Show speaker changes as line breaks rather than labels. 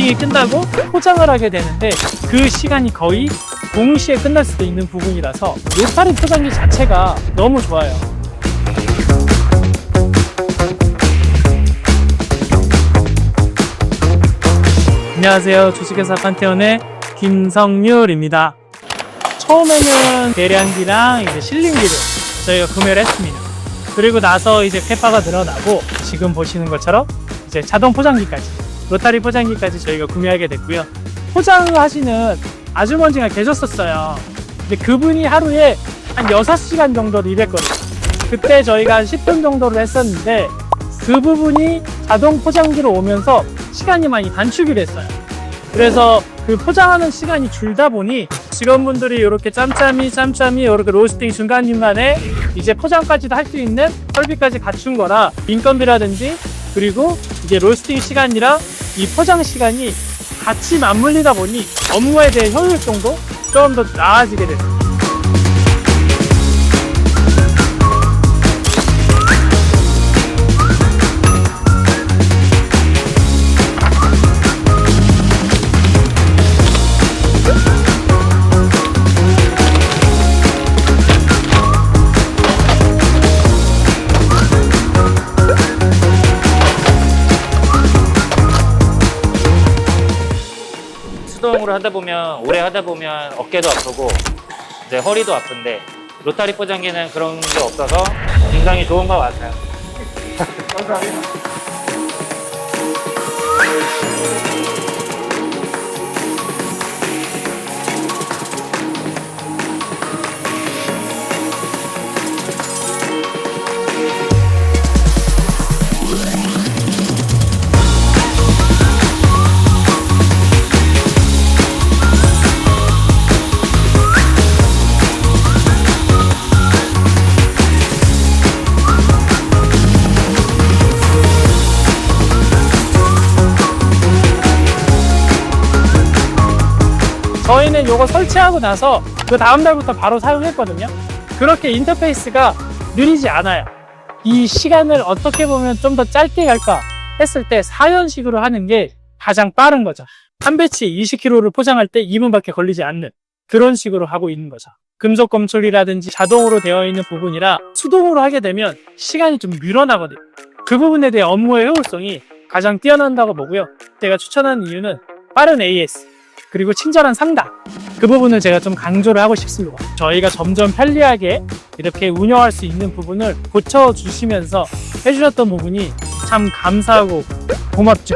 로스팅이 끝나고 포장을 하게 되는데 그 시간이 거의 동시에 끝날 수도 있는 부분이라서 로타리 포장기 자체가 너무 좋아요. 안녕하세요. 주식회사 판테온의 김성률입니다. 처음에는 계량기랑 이제 실링기를 저희가 구매를 했습니다. 그리고 나서 이제 페파가 늘어나고 지금 보시는 것처럼 이제 자동 포장기까지, 로타리 포장기까지 저희가 구매하게 됐고요. 포장을 하시는 아주머니가 계셨었어요. 근데 그분이 하루에 한 6시간 정도를 일했거든요. 그때 저희가 한 10분 정도를 했었는데 그 부분이 자동 포장기로 오면서 시간이 많이 단축이 됐어요. 그래서 그 포장하는 시간이 줄다 보니 직원분들이 이렇게 짬짬이 이렇게 로스팅 중간중간에 이제 포장까지도 할 수 있는 설비까지 갖춘 거라 인건비라든지 그리고 이제 로스팅 시간이랑 이 포장 시간이 같이 맞물리다 보니 업무에 대한 효율성도 좀 더 나아지게 됐어요.
수동으로 하다 보면 오래 하다 보면 어깨도 아프고 이제 허리도 아픈데 로타리 포장기는 그런 게 없어서 굉장히 좋은 것 같아요.
저희는 이거 설치하고 나서 그 다음 날부터 바로 사용했거든요. 그렇게 인터페이스가 느리지 않아요. 이 시간을 어떻게 보면 좀 더 짧게 갈까 했을 때 4연식으로 하는 게 가장 빠른 거죠. 한 배치 20kg를 포장할 때 2분밖에 걸리지 않는 그런 식으로 하고 있는 거죠. 금속 검출이라든지 자동으로 되어 있는 부분이라 수동으로 하게 되면 시간이 좀 늘어나거든요. 그 부분에 대해 업무의 효율성이 가장 뛰어난다고 보고요. 제가 추천하는 이유는 빠른 AS 그리고 친절한 상담, 그 부분을 제가 좀 강조를 하고 싶습니다. 저희가 점점 편리하게 이렇게 운영할 수 있는 부분을 고쳐주시면서 해주셨던 부분이 참 감사하고 고맙죠.